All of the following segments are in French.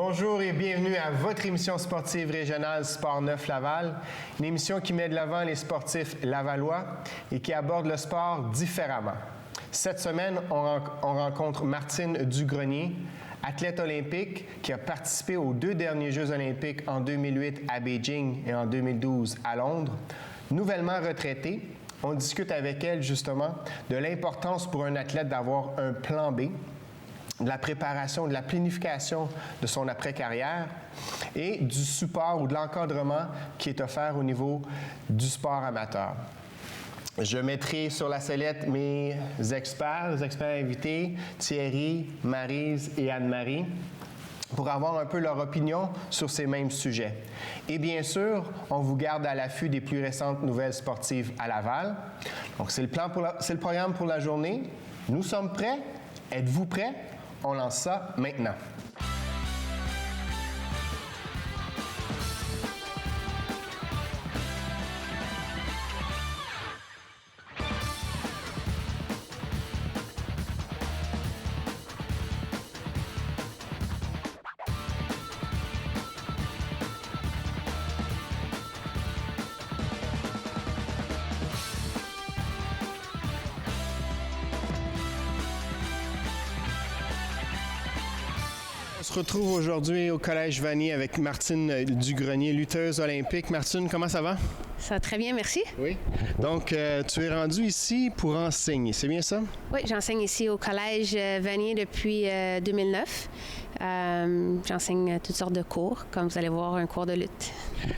Bonjour et bienvenue à votre émission sportive régionale Sport 9 Laval, une émission qui met de l'avant les sportifs lavallois et qui aborde le sport différemment. Cette semaine, on rencontre Martine Dugrenier, athlète olympique qui a participé aux 2 derniers Jeux olympiques en 2008 à Beijing et en 2012 à Londres. Nouvellement retraitée, on discute avec elle justement de l'importance pour un athlète d'avoir un plan B, de la préparation, de la planification de son après-carrière et du support ou de l'encadrement qui est offert au niveau du sport amateur. Je mettrai sur la sellette mes experts invités, Thierry, Maryse et Anne-Marie, pour avoir un peu leur opinion sur ces mêmes sujets. Et bien sûr, on vous garde à l'affût des plus récentes nouvelles sportives à Laval. Donc, c'est le programme pour la journée. Nous sommes prêts. Êtes-vous prêts? On lance ça maintenant. On se retrouve aujourd'hui au Collège Vanier avec Martine Dugrenier, lutteuse olympique. Martine, comment ça va? Ça va très bien, merci. Oui. Donc, tu es rendue ici pour enseigner, c'est bien ça? Oui, j'enseigne ici au Collège Vanier depuis 2009. J'enseigne toutes sortes de cours, comme vous allez voir, un cours de lutte.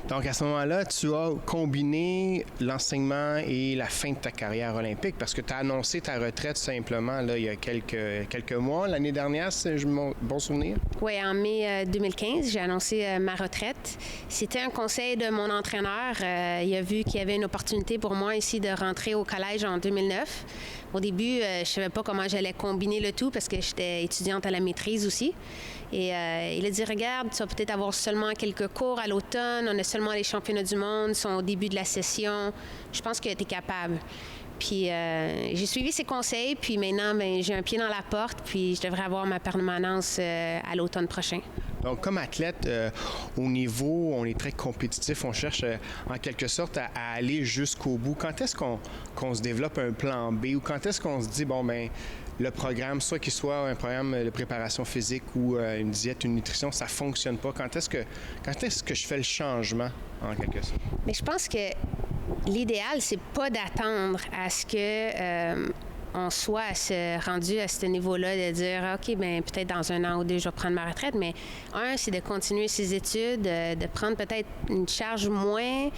Donc, à ce moment-là, tu as combiné l'enseignement et la fin de ta carrière olympique parce que tu as annoncé ta retraite simplement là, il y a quelques mois, l'année dernière, si j'ai mon bon souvenir. Oui, en mai 2015, j'ai annoncé ma retraite. C'était un conseil de mon entraîneur. Il a vu qu'il y avait une opportunité pour moi ici de rentrer au collège en 2009. Au début, je ne savais pas comment j'allais combiner le tout parce que j'étais étudiante à la maîtrise aussi. Et il a dit, regarde, tu vas peut-être avoir seulement quelques cours à l'automne. On a seulement les championnats du monde, ils sont au début de la session. Je pense que tu es capable. Puis j'ai suivi ses conseils, puis maintenant, j'ai un pied dans la porte, puis je devrais avoir ma permanence à l'automne prochain. Donc, comme athlète, au niveau, on est très compétitif, on cherche en quelque sorte à aller jusqu'au bout. Quand est-ce qu'on se développe un plan B ou quand est-ce qu'on se dit, le programme, soit qu'il soit un programme de préparation physique ou une diète, une nutrition, ça ne fonctionne pas? Quand est-ce que je fais le changement, en quelque sorte? Mais je pense que l'idéal, c'est pas d'attendre à ce que on soit rendu à ce niveau-là de dire OK, peut-être dans 1 an ou 2, je vais prendre ma retraite, mais c'est de continuer ses études, de prendre peut-être une charge moindre,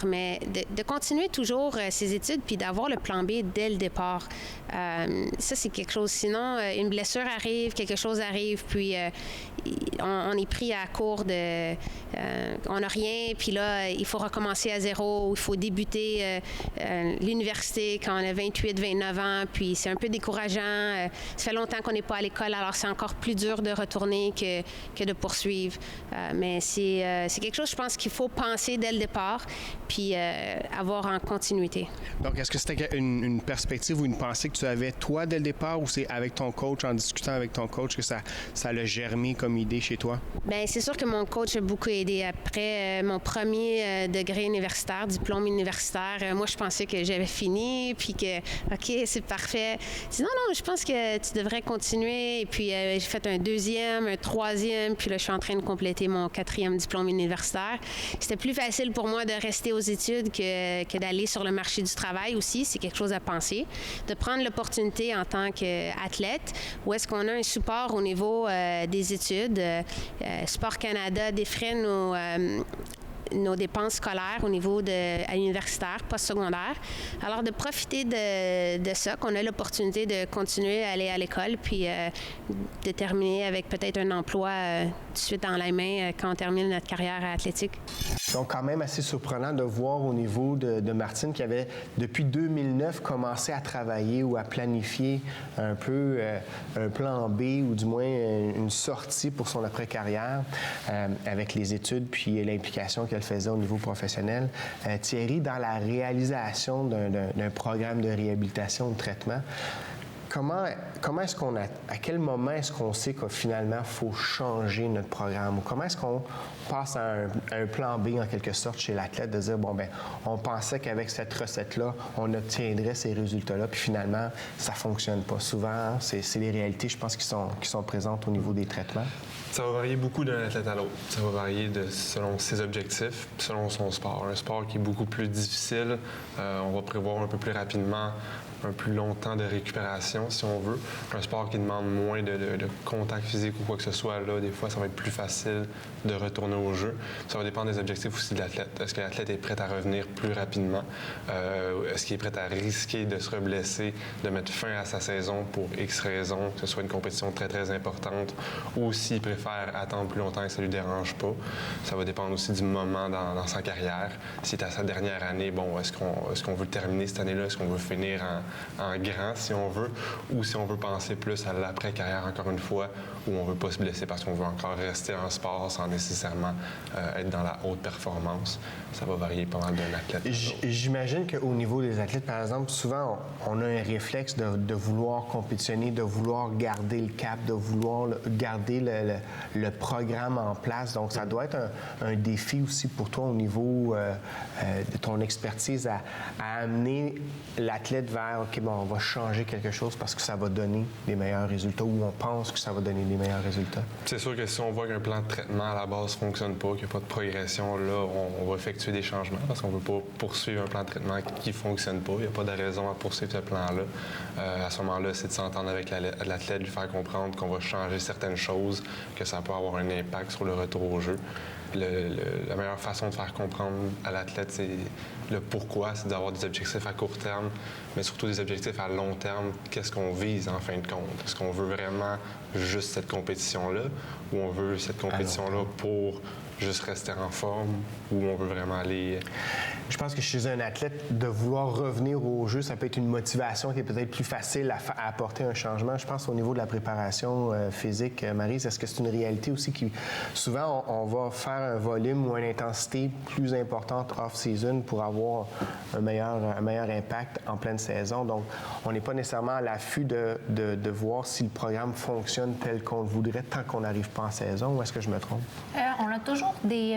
mais de continuer toujours ses études puis d'avoir le plan B dès le départ. Ça, c'est quelque chose. Sinon, une blessure arrive, quelque chose arrive, puis on est pris à court de... on n'a rien, puis là, il faut recommencer à zéro, il faut débuter l'université quand on a 28, 29 ans, puis c'est un peu décourageant. Ça fait longtemps qu'on n'est pas à l'école, alors c'est encore plus dur de retourner que de poursuivre. Mais c'est quelque chose, je pense, qu'il faut penser dès le départ, puis avoir en continuité. Donc, est-ce que c'était une perspective ou une pensée que tu avais, toi, dès le départ, ou c'est avec ton coach, en discutant avec ton coach, que ça l'a germé comme idée chez toi? Bien, c'est sûr que mon coach a beaucoup aidé. Après mon premier degré universitaire, diplôme universitaire, moi, je pensais que j'avais fini, puis que, OK, c'est parfait. Je dis, non, je pense que tu devrais continuer. Et puis, j'ai fait un 2e, un 3e, puis là, je suis en train de compléter mon 4e diplôme universitaire. C'était plus facile pour moi de rester aux études que d'aller sur le marché du travail aussi. C'est quelque chose à penser. De prendre l'opportunité en tant qu'athlète, où est-ce qu'on a un support au niveau des études. Sport Canada défraie nos dépenses scolaires au niveau à l'universitaire, postsecondaire. Alors, de profiter de ça, qu'on a l'opportunité de continuer à aller à l'école, puis de terminer avec peut-être un emploi tout de suite dans la main quand on termine notre carrière athlétique. Donc, quand même assez surprenant de voir au niveau de Martine qui avait, depuis 2009, commencé à travailler ou à planifier un peu un plan B ou du moins une sortie pour son après-carrière avec les études puis l'implication qu'elle faisait au niveau professionnel. Thierry, dans la réalisation d'un programme de réhabilitation ou de traitement, Comment est-ce à quel moment est-ce qu'on sait que finalement, il faut changer notre programme? Ou comment est-ce qu'on passe à un plan B, en quelque sorte, chez l'athlète, de dire, bon, ben on pensait qu'avec cette recette-là, on obtiendrait ces résultats-là, puis finalement, ça ne fonctionne pas. Souvent, c'est les réalités, je pense, qui sont présentes au niveau des traitements. Ça va varier beaucoup d'un athlète à l'autre. Ça va varier selon ses objectifs, selon son sport. Un sport qui est beaucoup plus difficile, on va prévoir un peu plus rapidement un plus long temps de récupération, si on veut. Un sport qui demande moins de contact physique ou quoi que ce soit, là, des fois, ça va être plus facile de retourner au jeu. Ça va dépendre des objectifs aussi de l'athlète. Est-ce que l'athlète est prêt à revenir plus rapidement? Est-ce qu'il est prêt à risquer de se reblesser, de mettre fin à sa saison pour X raisons, que ce soit une compétition très, très importante, ou s'il préfère attendre plus longtemps et que ça ne lui dérange pas? Ça va dépendre aussi du moment dans sa carrière. S'il est à sa dernière année, bon, est-ce qu'on veut terminer cette année-là? Est-ce qu'on veut finir en grand, si on veut, ou si on veut penser plus à l'après-carrière, encore une fois, où on ne veut pas se blesser parce qu'on veut encore rester en sport sans nécessairement être dans la haute performance. Ça va varier pas mal d'un athlète. J'imagine qu'au niveau des athlètes, par exemple, souvent, on a un réflexe de vouloir compétitionner, de vouloir garder le cap, de vouloir garder le programme en place. Donc, ça doit être un défi aussi pour toi au niveau de ton expertise à amener l'athlète vers, OK, bon, on va changer quelque chose parce que ça va donner des meilleurs résultats ou on pense que ça va donner des meilleurs résultats. C'est sûr que si on voit qu'un plan de traitement à la base ne fonctionne pas, qu'il n'y a pas de progression, là, on va effectuer des changements parce qu'on ne veut pas poursuivre un plan de traitement qui ne fonctionne pas. Il n'y a pas de raison à poursuivre ce plan-là. À ce moment-là, c'est de s'entendre avec l'athlète, lui faire comprendre qu'on va changer certaines choses, que ça peut avoir un impact sur le retour au jeu. La meilleure façon de faire comprendre à l'athlète, c'est le pourquoi, c'est d'avoir des objectifs à court terme, mais surtout des objectifs à long terme. Qu'est-ce qu'on vise en fin de compte? Est-ce qu'on veut vraiment juste cette compétition-là ou on veut cette compétition-là pour juste rester en forme ou on veut vraiment aller... Je pense que chez un athlète, de vouloir revenir au jeu, ça peut être une motivation qui est peut-être plus facile à apporter un changement. Je pense au niveau de la préparation physique. Maryse, est-ce que c'est une réalité aussi qui... Souvent, on va faire un volume ou une intensité plus importante off-season pour avoir un meilleur impact en pleine saison. Donc, on n'est pas nécessairement à l'affût de voir si le programme fonctionne tel qu'on le voudrait tant qu'on n'arrive pas en saison. Ou est-ce que je me trompe? On a toujours des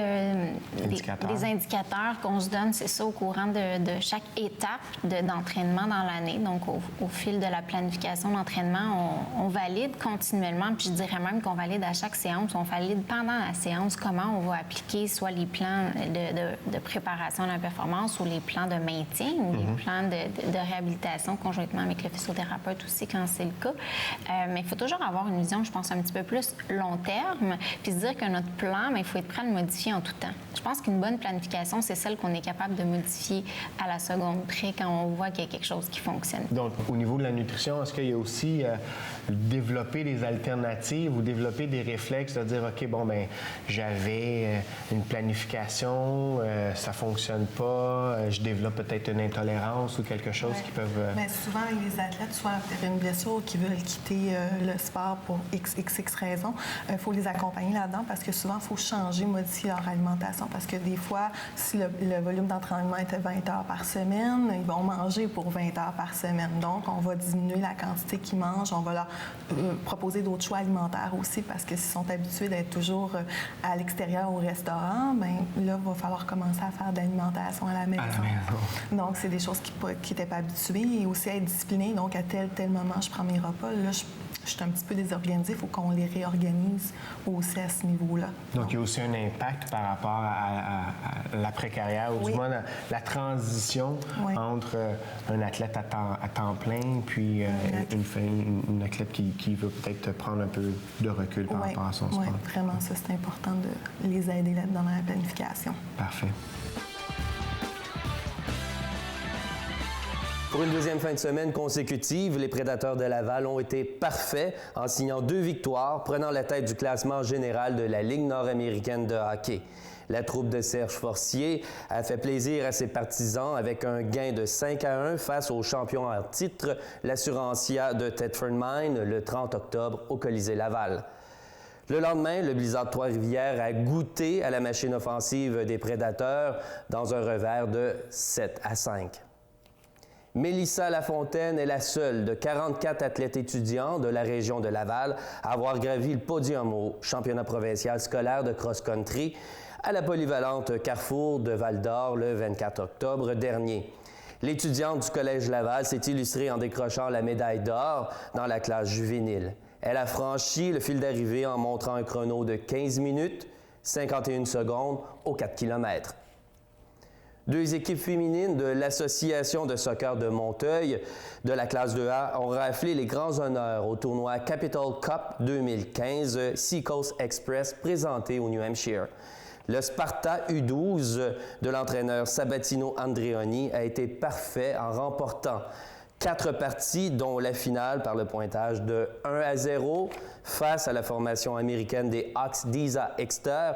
indicateurs qu'on se donne, c'est ça, au courant de chaque étape d'entraînement dans l'année. Donc, au fil de la planification d'entraînement, on valide continuellement, puis je dirais même qu'on valide à chaque séance, on valide pendant la séance comment on va appliquer soit les plans de préparation de la performance ou les plans de maintien ou les plans de réhabilitation conjointement avec le physiothérapeute aussi quand c'est le cas. Mais il faut toujours avoir une vision, je pense, un petit peu plus long terme, puis se dire que notre plan, il faut être prêt à le modifier en tout temps. Je pense qu'une bonne planification, c'est celle qu'on est capable de modifier à la seconde près quand on voit qu'il y a quelque chose qui fonctionne. Donc, au niveau de la nutrition, est-ce qu'il y a aussi développer des alternatives ou développer des réflexes de dire, OK, bon, ben j'avais une planification, ça fonctionne pas, je développe peut-être une intolérance ou quelque chose qui peuvent... Mais souvent, les athlètes, soit après une blessure ou qui veulent quitter le sport pour XX raisons, il faut les accompagner là-dedans parce que souvent, il faut changer, modifier leur alimentation parce que des fois, si le volume d'entraînement était 20 heures par semaine, ils vont manger pour 20 heures par semaine. Donc, on va diminuer la quantité qu'ils mangent. On va leur proposer d'autres choix alimentaires aussi parce que s'ils sont habitués d'être toujours à l'extérieur au restaurant, bien là, il va falloir commencer à faire de l'alimentation à la maison. Donc, c'est des choses qui n'étaient pas habitués et aussi à être disciplinés. Donc, à tel moment, je prends mes repas. Là, je suis un petit peu désorganisée. Il faut qu'on les réorganise aussi à ce niveau-là. Donc, il y a aussi un impact par rapport à l'après-carrière ou du moins la transition entre un athlète à temps plein puis une athlète qui veut peut-être prendre un peu de recul par rapport à son sport. Oui, vraiment, ça, c'est important de les aider là-dedans dans la planification. Parfait. Pour une deuxième fin de semaine consécutive, les Prédateurs de Laval ont été parfaits en signant 2 victoires, prenant la tête du classement général de la Ligue nord-américaine de hockey. La troupe de Serge Forcier a fait plaisir à ses partisans avec un gain de 5-1 face aux champions en titre, l'Assurantia de Thetford Mines, le 30 octobre au Colisée Laval. Le lendemain, le Blizzard de Trois-Rivières a goûté à la machine offensive des Prédateurs dans un revers de 7-5. Mélissa Lafontaine est la seule de 44 athlètes étudiants de la région de Laval à avoir gravi le podium au championnat provincial scolaire de cross-country à la polyvalente Carrefour de Val-d'Or le 24 octobre dernier. L'étudiante du Collège Laval s'est illustrée en décrochant la médaille d'or dans la classe juvénile. Elle a franchi le fil d'arrivée en montrant un chrono de 15 minutes, 51 secondes aux 4 km. Deux équipes féminines de l'Association de soccer de Monteuil de la classe 2A ont raflé les grands honneurs au tournoi Capital Cup 2015 Seacoast Express présenté au New Hampshire. Le Sparta U12 de l'entraîneur Sabatino Andreoni a été parfait en remportant 4 parties, dont la finale par le pointage de 1-0 face à la formation américaine des Hawks d'Isa Exeter.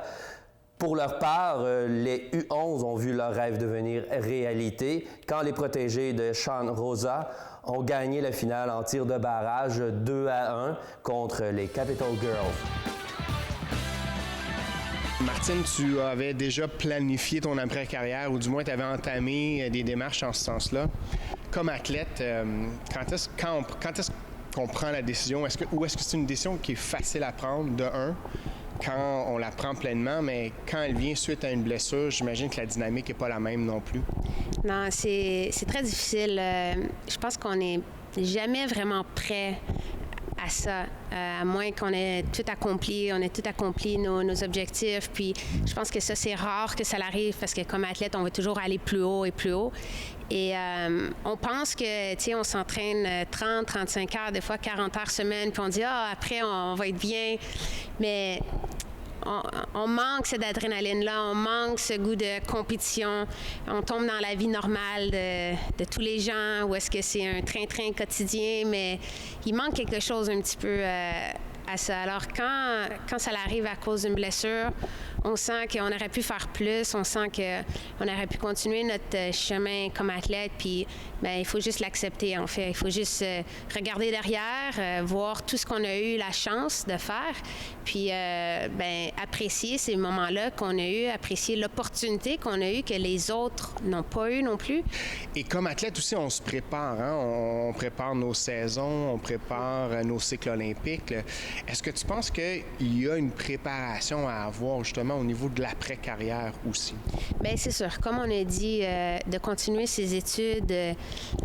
Pour leur part, les U11 ont vu leur rêve devenir réalité quand les protégés de Sean Rosa ont gagné la finale en tir de barrage 2-1 contre les Capital Girls. Martine, tu avais déjà planifié ton après-carrière, ou du moins tu avais entamé des démarches en ce sens-là. Comme athlète, quand est-ce qu'on prend la décision? Ou est-ce que c'est une décision qui est facile à prendre, de un, quand on la prend pleinement, mais quand elle vient suite à une blessure, j'imagine que la dynamique n'est pas la même non plus? Non, c'est très difficile. Je pense qu'on n'est jamais vraiment prêt à ça, à moins qu'on ait tout accompli, nos objectifs. Puis je pense que ça, c'est rare que ça arrive parce que comme athlète, on veut toujours aller plus haut et plus haut. Et on pense que, tu sais, on s'entraîne 30, 35 heures, des fois 40 heures semaine, puis on dit, après, on va être bien. Mais on manque cette adrénaline-là, on manque ce goût de compétition. On tombe dans la vie normale de tous les gens, où est-ce que c'est un train-train quotidien, mais il manque quelque chose un petit peu à ça. Alors, quand ça arrive à cause d'une blessure, on sent qu'on aurait pu faire plus, on sent qu'on aurait pu continuer notre chemin comme athlète, puis bien, il faut juste l'accepter, en fait. Il faut juste regarder derrière, voir tout ce qu'on a eu la chance de faire, puis bien, apprécier ces moments-là qu'on a eu, apprécier l'opportunité qu'on a eue que les autres n'ont pas eu non plus. Et comme athlète aussi, on se prépare, hein? On prépare nos saisons, on prépare nos cycles olympiques. Est-ce que tu penses qu'il y a une préparation à avoir justement au niveau de l'après-carrière aussi? Bien, c'est sûr. Comme on a dit, de continuer ses études,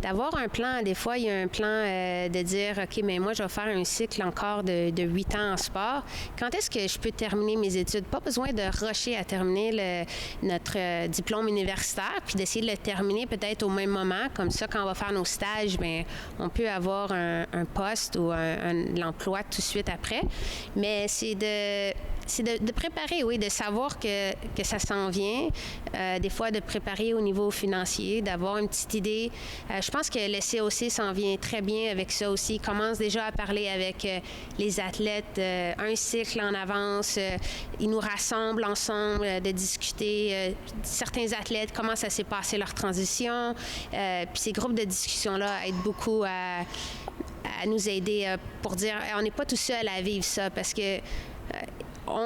d'avoir un plan. Des fois, il y a un plan de dire, OK, mais moi, je vais faire un cycle encore de 8 ans en sport. Quand est-ce que je peux terminer mes études? Pas besoin de rusher à terminer notre diplôme universitaire, puis d'essayer de le terminer peut-être au même moment. Comme ça, quand on va faire nos stages, bien, on peut avoir un poste ou l'emploi tout de suite après. Mais c'est de préparer, oui, de savoir que ça s'en vient. Des fois, de préparer au niveau financier, d'avoir une petite idée. Je pense que le COC s'en vient très bien avec ça aussi. Il commence déjà à parler avec les athlètes un cycle en avance. Ils nous rassemblent ensemble de discuter. Certains athlètes, comment ça s'est passé leur transition. Puis ces groupes de discussion-là aident beaucoup à nous aider pour dire on n'est pas tout seul à vivre ça, parce que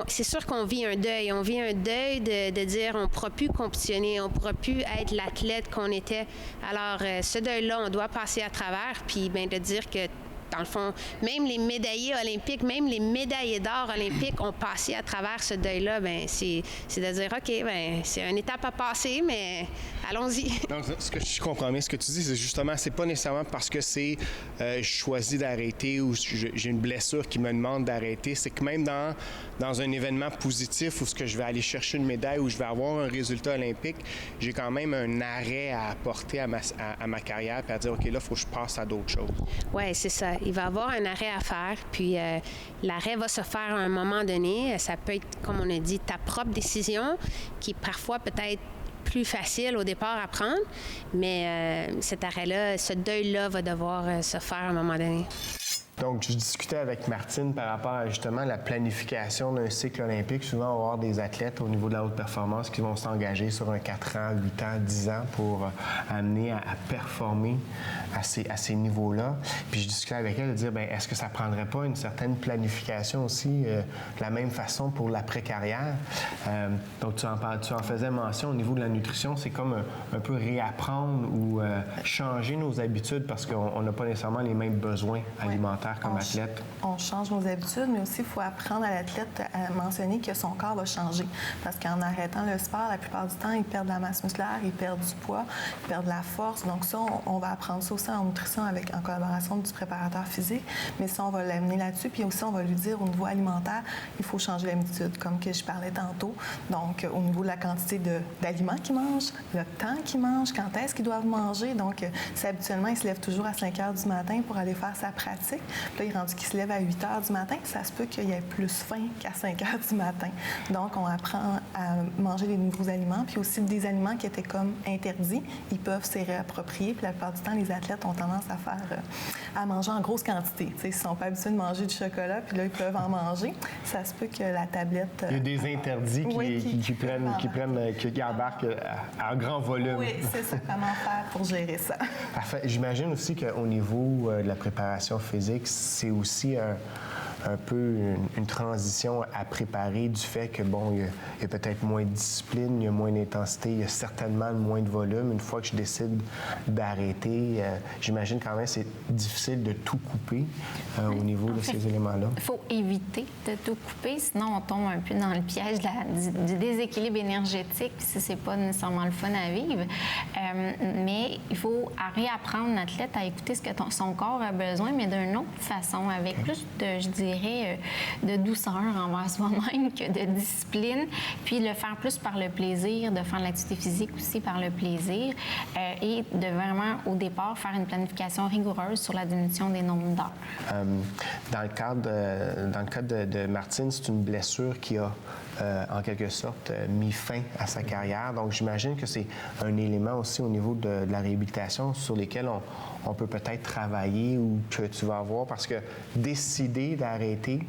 c'est sûr qu'on vit un deuil. On vit un deuil de dire on ne pourra plus compétitionner, on ne pourra plus être l'athlète qu'on était. Alors, ce deuil-là, on doit passer à travers, puis bien de dire que dans le fond, même les médaillés olympiques, même les médaillés d'or olympiques ont passé à travers ce deuil-là. Bien, c'est de dire, OK, bien, c'est une étape à passer, mais allons-y. Donc, ce que je comprends bien, ce que tu dis, c'est justement, c'est pas nécessairement parce que c'est je choisis d'arrêter ou j'ai une blessure qui me demande d'arrêter. C'est que même dans un événement positif où ce que je vais aller chercher une médaille, où je vais avoir un résultat olympique, j'ai quand même un arrêt à apporter à ma carrière, puis à dire, OK, là, il faut que je passe à d'autres choses. Oui, c'est ça. Il va y avoir un arrêt à faire, puis l'arrêt va se faire à un moment donné. Ça peut être, comme on a dit, ta propre décision, qui est parfois peut-être plus facile au départ à prendre, mais cet arrêt-là, ce deuil-là va devoir se faire à un moment donné. Donc, je discutais avec Martine par rapport à justement la planification d'un cycle olympique. Souvent, on va avoir des athlètes au niveau de la haute performance qui vont s'engager sur un 4 ans, 8 ans, 10 ans pour amener à performer à ces niveaux-là. Puis je discutais avec elle de dire, bien, est-ce que ça ne prendrait pas une certaine planification aussi de la même façon pour l'après-carrière? Donc, tu en faisais mention au niveau de la nutrition. C'est comme un peu réapprendre ou changer nos habitudes parce qu'on n'a pas nécessairement les mêmes besoins alimentaires comme athlète. On change nos habitudes, mais aussi il faut apprendre à l'athlète à mentionner que son corps va changer. Parce qu'en arrêtant le sport, la plupart du temps, il perd de la masse musculaire, il perd du poids, il perd de la force. Donc ça, on va apprendre ça aussi en nutrition en collaboration du préparateur physique. Mais ça, on va l'amener là-dessus. Puis aussi, on va lui dire au niveau alimentaire, il faut changer l'habitude, comme que je parlais tantôt. Donc, au niveau de la quantité d'aliments qu'il mange, le temps qu'il mange, quand est-ce qu'ils doivent manger. Donc, si habituellement, il se lève toujours à 5 heures du matin pour aller faire sa pratique, puis là, il est rendu qu'il se lève à 8 heures du matin, ça se peut qu'il y ait plus faim qu'à 5 heures du matin. Donc, on apprend à manger des nouveaux aliments, puis aussi des aliments qui étaient comme interdits, ils peuvent s'y réapproprier. Puis la plupart du temps, les athlètes ont tendance à manger en grosse quantité. T'sais, ils ne sont pas habitués de manger du chocolat, puis là, ils peuvent en manger. Ça se peut que la tablette... Il y a des interdits qui embarquent à grand volume. Oui, c'est ça. Comment faire pour gérer ça? Parfait. J'imagine aussi qu'au niveau de la préparation physique, c'est aussi un peu une transition à préparer du fait que, bon, il y a peut-être moins de discipline, il y a moins d'intensité, il y a certainement moins de volume. Une fois que je décide d'arrêter, j'imagine quand même que c'est difficile de tout couper au niveau de ces éléments-là. Il faut éviter de tout couper, sinon on tombe un peu dans le piège du déséquilibre énergétique, puis c'est pas nécessairement le fun à vivre. Mais il faut réapprendre l'athlète à écouter ce que son corps a besoin, mais d'une autre façon, avec plus de, je dirais, de douceur envers soi-même que de discipline, puis le faire plus par le plaisir, de faire l'activité physique aussi par le plaisir, et de vraiment, au départ, faire une planification rigoureuse sur la diminution des nombres d'heures. Dans le cadre de Martine, c'est une blessure qui a en quelque sorte mis fin à sa carrière. Donc, j'imagine que c'est un élément aussi au niveau de la réhabilitation sur lesquels on peut peut-être travailler ou que tu vas avoir, parce que décider d'arrêter,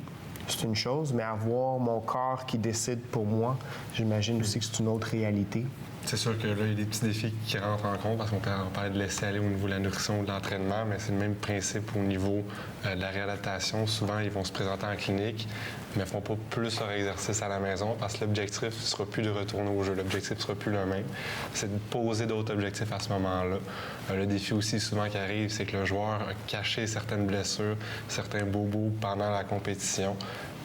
c'est une chose, mais avoir mon corps qui décide pour moi, j'imagine aussi que c'est une autre réalité. C'est sûr que là, il y a des petits défis qui rentrent en compte parce qu'on parle de laisser aller au niveau de la nutrition ou de l'entraînement, mais c'est le même principe au niveau de la réadaptation. Souvent, ils vont se présenter en clinique, mais ne font pas plus leur exercice à la maison parce que l'objectif ne sera plus de retourner au jeu. L'objectif ne sera plus le même. C'est de poser d'autres objectifs à ce moment-là. Le défi aussi souvent qui arrive, c'est que le joueur a caché certaines blessures, certains bobos pendant la compétition,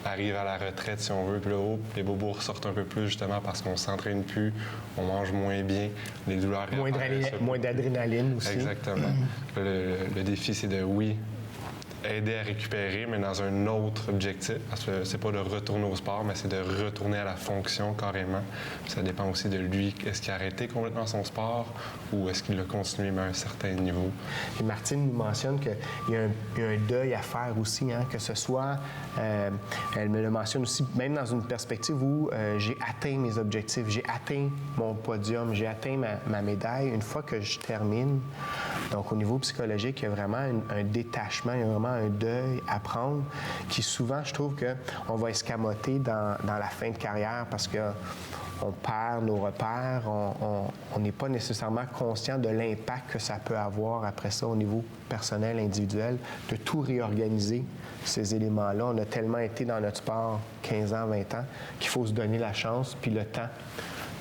arrive à la retraite, si on veut, puis là, les bobos ressortent un peu plus, justement, parce qu'on ne s'entraîne plus, on mange moins bien, les douleurs... Moins d'adrénaline aussi. Exactement. Le défi, c'est de, oui, aider à récupérer, mais dans un autre objectif, parce que c'est pas de retourner au sport, mais c'est de retourner à la fonction carrément. Ça dépend aussi de lui. Est-ce qu'il a arrêté complètement son sport ou est-ce qu'il a continué à un certain niveau? Et Martine nous mentionne qu'il y a un deuil à faire aussi, hein, que ce soit, elle me le mentionne aussi, même dans une perspective où j'ai atteint mes objectifs, j'ai atteint mon podium, j'ai atteint ma médaille. Une fois que je termine, donc au niveau psychologique, il y a vraiment un détachement, il y a vraiment un deuil à prendre qui souvent, je trouve qu'on va escamoter dans la fin de carrière parce qu'on perd nos repères, on n'est pas nécessairement conscient de l'impact que ça peut avoir après ça au niveau personnel, individuel, de tout réorganiser ces éléments-là. On a tellement été dans notre sport 15 ans, 20 ans qu'il faut se donner la chance puis le temps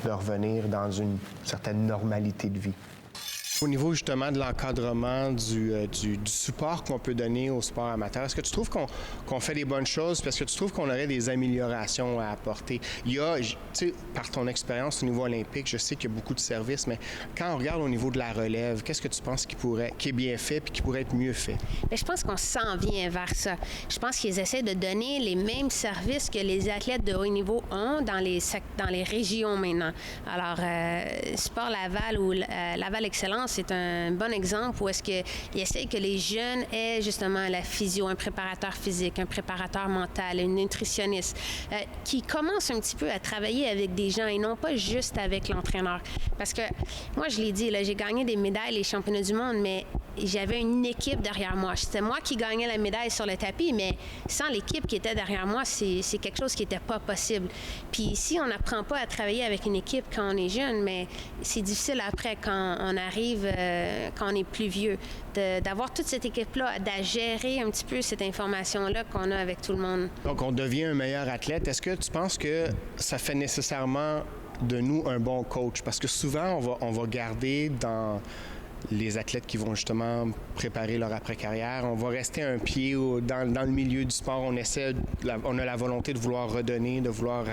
de revenir dans une certaine normalité de vie. Au niveau justement de l'encadrement, du support qu'on peut donner au sport amateur, est-ce que tu trouves qu'on fait des bonnes choses? Parce que tu trouves qu'on aurait des améliorations à apporter? Il y a, tu sais, par ton expérience au niveau olympique, je sais qu'il y a beaucoup de services, mais quand on regarde au niveau de la relève, qu'est-ce que tu penses qui est bien fait puis qui pourrait être mieux fait? Bien, je pense qu'on s'en vient vers ça. Je pense qu'ils essaient de donner les mêmes services que les athlètes de haut niveau ont dans les régions maintenant. Alors, Sport Laval ou Laval Excellence, c'est un bon exemple où est-ce qu'ils essayent que les jeunes aient justement la physio, un préparateur physique, un préparateur mental, une nutritionniste, qui commencent un petit peu à travailler avec des gens et non pas juste avec l'entraîneur. Parce que, moi, je l'ai dit, là, j'ai gagné des médailles, les championnats du monde, mais j'avais une équipe derrière moi. C'était moi qui gagnais la médaille sur le tapis, mais sans l'équipe qui était derrière moi, c'est quelque chose qui n'était pas possible. Puis si on n'apprend pas à travailler avec une équipe quand on est jeune, mais c'est difficile après quand on arrive, quand on est plus vieux, d'avoir toute cette équipe-là, de gérer un petit peu cette information-là qu'on a avec tout le monde. Donc, on devient un meilleur athlète. Est-ce que tu penses que ça fait nécessairement de nous un bon coach? Parce que souvent, on va garder dans les athlètes qui vont justement préparer leur après-carrière, on va rester un pied dans le milieu du sport. On a la volonté de vouloir redonner, de vouloir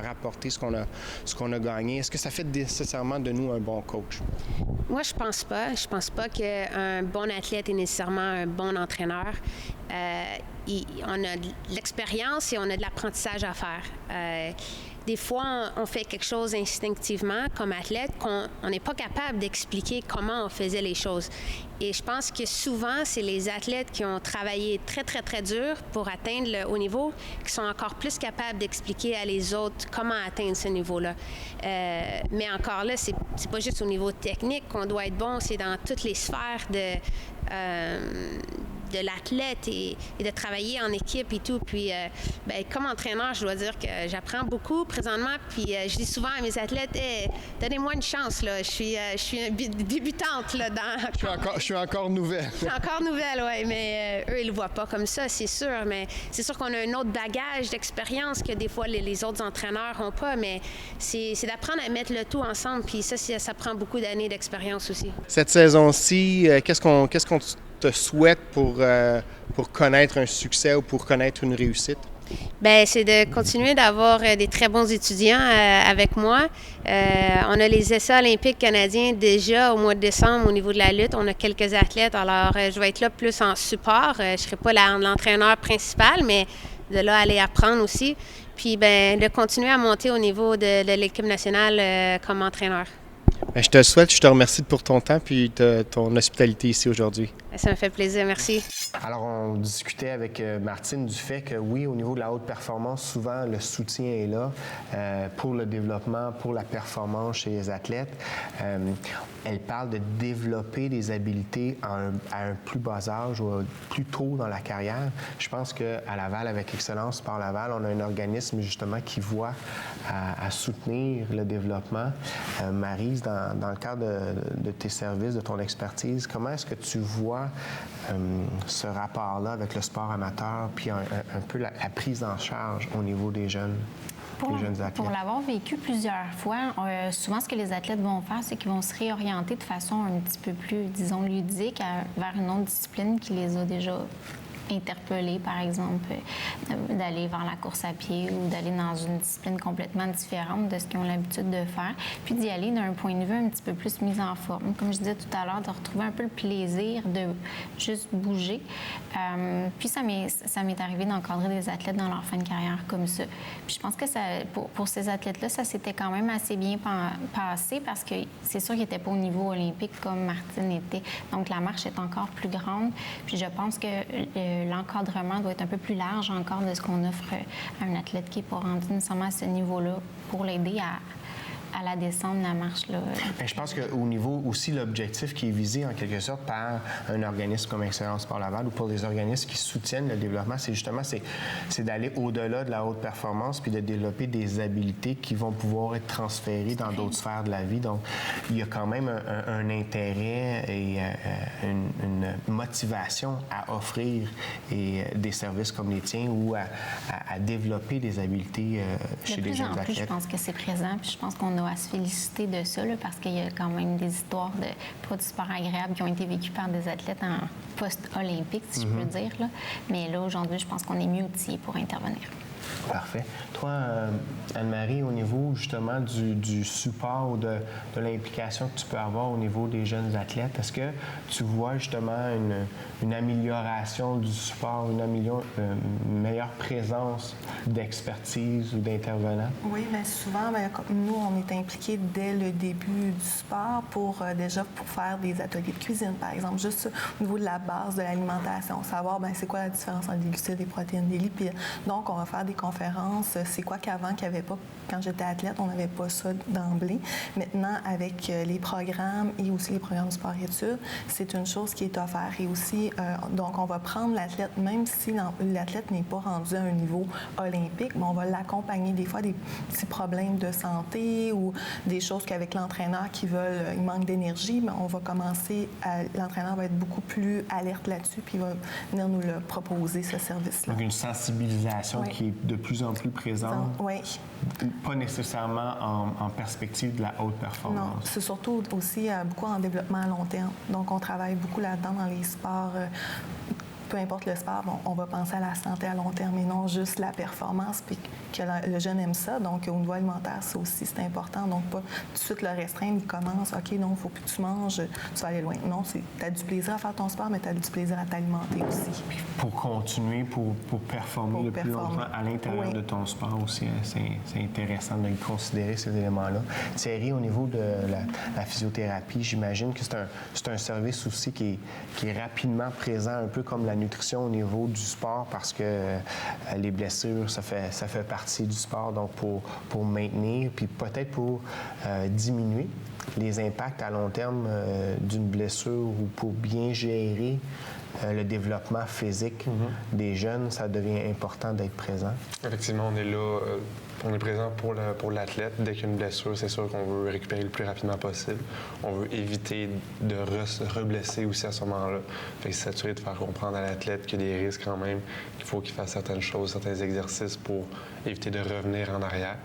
rapporter ce qu'on a gagné. Est-ce que ça fait nécessairement de nous un bon coach? Moi, je pense pas. Je pense pas qu'un bon athlète est nécessairement un bon entraîneur. On a de l'expérience et on a de l'apprentissage à faire. Des fois, on fait quelque chose instinctivement comme athlète qu'on n'est pas capable d'expliquer comment on faisait les choses. Et je pense que souvent, c'est les athlètes qui ont travaillé très, très, très dur pour atteindre le haut niveau qui sont encore plus capables d'expliquer à les autres comment atteindre ce niveau-là. Mais encore là, c'est pas juste au niveau technique qu'on doit être bon, c'est dans toutes les sphères de l'athlète et de travailler en équipe et tout. Puis, comme entraîneur, je dois dire que j'apprends beaucoup présentement. Puis, je dis souvent à mes athlètes, hey, donnez-moi une chance, là. Je suis débutante, là. Je suis encore nouvelle. Je suis encore nouvelle, oui. Mais eux, ils le voient pas comme ça, c'est sûr. Mais c'est sûr qu'on a un autre bagage d'expérience que des fois les autres entraîneurs n'ont pas. Mais c'est d'apprendre à mettre le tout ensemble. Puis ça prend beaucoup d'années d'expérience aussi. Cette saison-ci, qu'est-ce qu'on te souhaite pour connaître un succès ou pour connaître une réussite? Bien, c'est de continuer d'avoir des très bons étudiants avec moi. On a les essais olympiques canadiens déjà au mois de décembre au niveau de la lutte. On a quelques athlètes, alors je vais être là plus en support. Je ne serai pas l'entraîneur principal, mais de là aller apprendre aussi. Puis, bien, de continuer à monter au niveau de l'équipe nationale comme entraîneur. Bien, je te le souhaite, je te remercie pour ton temps et ton hospitalité ici aujourd'hui. Ça me fait plaisir, merci. Alors, on discutait avec Martine du fait que oui, au niveau de la haute performance, souvent le soutien est là pour le développement, pour la performance chez les athlètes. Elle parle de développer des habiletés à un plus bas âge ou plus tôt dans la carrière. Je pense qu'à Laval, avec Excellence Sport Laval, on a un organisme justement qui voit à soutenir le développement. Maryse, dans le cadre de tes services, de ton expertise, comment est-ce que tu vois ce rapport-là avec le sport amateur puis un peu la prise en charge au niveau des jeunes athlètes? Pour l'avoir vécu plusieurs fois, souvent ce que les athlètes vont faire, c'est qu'ils vont se réorienter de façon un petit peu plus, disons, ludique vers une autre discipline qui les a déjà interpellés, par exemple, d'aller vers la course à pied ou d'aller dans une discipline complètement différente de ce qu'ils ont l'habitude de faire, puis d'y aller d'un point de vue un petit peu plus mis en forme. Comme je disais tout à l'heure, de retrouver un peu le plaisir de juste bouger. Puis ça m'est arrivé d'encadrer des athlètes dans leur fin de carrière comme ça. Puis je pense que pour ces athlètes-là, ça s'était quand même assez bien passé parce que c'est sûr qu'ils n'étaient pas au niveau olympique comme Martine était. Donc la marche est encore plus grande. Puis je pense que l'encadrement doit être un peu plus large encore de ce qu'on offre à un athlète qui n'est pas rendu nécessairement à ce niveau-là pour l'aider à la descendre, la marche. Là. Bien, je pense qu'au niveau aussi, l'objectif qui est visé en quelque sorte par un organisme comme Excellence Sport Laval ou pour les organismes qui soutiennent le développement, c'est justement d'aller au-delà de la haute performance puis de développer des habiletés qui vont pouvoir être transférées dans d'autres sphères de la vie. Donc, il y a quand même un intérêt et une motivation à offrir des services comme les tiens ou à développer des habiletés chez les jeunes athlètes. De plus en plus, je pense que c'est présent puis je pense qu'on a à se féliciter de ça, là, parce qu'il y a quand même des histoires pas du sport agréable qui ont été vécues par des athlètes en post-olympique, si je peux dire. Là. Mais là, aujourd'hui, je pense qu'on est mieux outillés pour intervenir. Parfait. Toi, Anne-Marie, au niveau justement du support ou de l'implication que tu peux avoir au niveau des jeunes athlètes, est-ce que tu vois justement une amélioration du support, une meilleure présence d'expertise ou d'intervenants? Oui, bien souvent, nous, on est impliqués dès le début du sport pour faire des ateliers de cuisine, par exemple, juste au niveau de la base de l'alimentation, savoir c'est quoi la différence entre les glucides, les protéines, les lipides. Donc, on va faire des conférences. C'est quoi qu'avant, qu'il n'y avait pas quand j'étais athlète? athlètes. On n'avait pas ça d'emblée. Maintenant, avec les programmes et aussi les programmes sport-études, c'est une chose qui est offerte. Et aussi, donc, on va prendre l'athlète, même si l'athlète n'est pas rendu à un niveau olympique, mais on va l'accompagner. Des fois, des petits problèmes de santé ou des choses qu'avec l'entraîneur il manque d'énergie, mais on va commencer l'entraîneur va être beaucoup plus alerte là-dessus, puis il va venir nous le proposer, ce service-là. Donc, une sensibilisation qui est de plus en plus présente. Oui. Pas nécessairement en perspective de la haute performance. Non, c'est surtout aussi beaucoup en développement à long terme. Donc, on travaille beaucoup là-dedans dans les sports. Peu importe le sport, on va penser à la santé à long terme et non juste la performance, puis que le jeune aime ça. Donc, au niveau alimentaire, ça aussi, c'est important. Donc, pas tout de suite le restreindre, il commence, OK, non, il ne faut plus que tu manges, tu vas aller loin. Non, tu as du plaisir à faire ton sport, mais tu as du plaisir à t'alimenter aussi. Puis pour continuer, pour performer le plus longtemps à l'intérieur de ton sport aussi, c'est intéressant de considérer ces éléments-là. Thierry, au niveau de la physiothérapie, j'imagine que c'est un service aussi qui est rapidement présent, un peu comme la nutrition au niveau du sport, parce que les blessures, ça fait partie du sport, donc pour maintenir, puis peut-être pour diminuer les impacts à long terme d'une blessure ou pour bien gérer le développement physique des jeunes, ça devient important d'être présent. Effectivement, on est là, on est présent pour l'athlète. Dès qu'il y a une blessure, c'est sûr qu'on veut récupérer le plus rapidement possible. On veut éviter de reblesser aussi à ce moment-là. Fait que s'assurer de faire comprendre à l'athlète qu'il y a des risques quand même, qu'il faut qu'il fasse certaines choses, certains exercices pour éviter de revenir en arrière.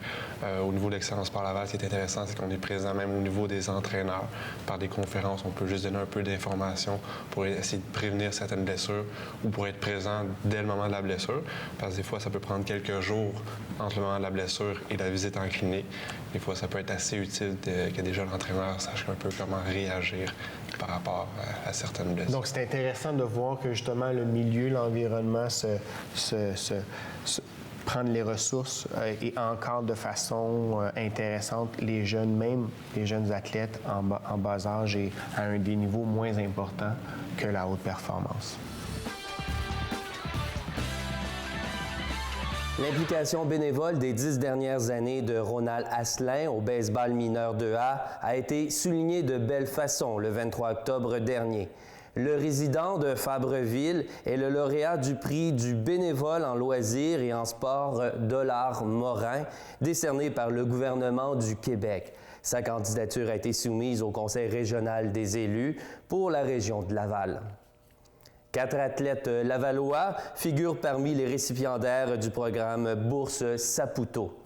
Au niveau de l'Excellence Sport Laval, ce qui est intéressant, c'est qu'on est présent même au niveau des entraîneurs. Par des conférences, on peut juste donner un peu d'informations pour essayer de prévenir certaines blessures ou pour être présent dès le moment de la blessure. Parce que des fois, ça peut prendre quelques jours entre le moment de la blessure et la visite en clinique. Des fois, ça peut être assez utile que déjà l'entraîneur sache un peu comment réagir par rapport à certaines blessures. Donc, c'est intéressant de voir que justement le milieu, l'environnement prendre les ressources et encadre de façon intéressante les jeunes, même les jeunes athlètes en bas âge et à un des niveaux moins importants que la haute performance. L'implication bénévole des 10 dernières années de Ronald Asselin au baseball mineur 2A a été soulignée de belle façon le 23 octobre dernier. Le résident de Fabreville est le lauréat du prix du bénévole en loisirs et en sport Dollard Morin, décerné par le gouvernement du Québec. Sa candidature a été soumise au Conseil régional des élus pour la région de Laval. 4 athlètes lavallois figurent parmi les récipiendaires du programme Bourse Saputo.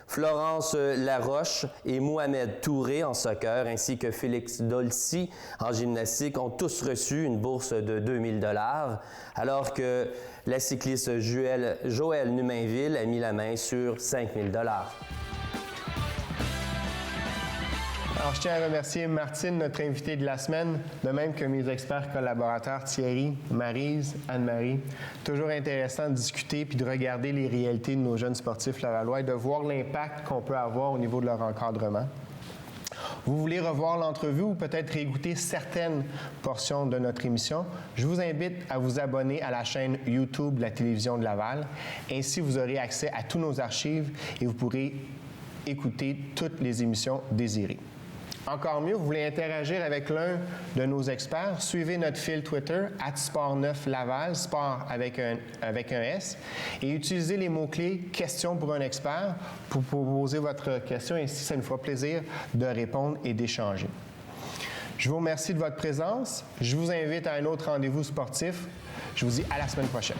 Florence Laroche et Mohamed Touré en soccer, ainsi que Félix Dolci en gymnastique, ont tous reçu une bourse de 2000 $, alors que la cycliste Joëlle Numainville a mis la main sur 5000 $. Alors, je tiens à remercier Martine, notre invitée de la semaine, de même que mes experts collaborateurs Thierry, Maryse, Anne-Marie. Toujours intéressant de discuter puis de regarder les réalités de nos jeunes sportifs lavallois et de voir l'impact qu'on peut avoir au niveau de leur encadrement. Vous voulez revoir l'entrevue ou peut-être réécouter certaines portions de notre émission? Je vous invite à vous abonner à la chaîne YouTube de la Télévision de Laval. Ainsi, vous aurez accès à tous nos archives et vous pourrez écouter toutes les émissions désirées. Encore mieux, vous voulez interagir avec l'un de nos experts, suivez notre fil Twitter @sport9laval, sport avec un S, et utilisez les mots-clés « Question pour un expert » pour poser votre question. Ainsi, ça nous fera plaisir de répondre et d'échanger. Je vous remercie de votre présence. Je vous invite à un autre rendez-vous sportif. Je vous dis à la semaine prochaine.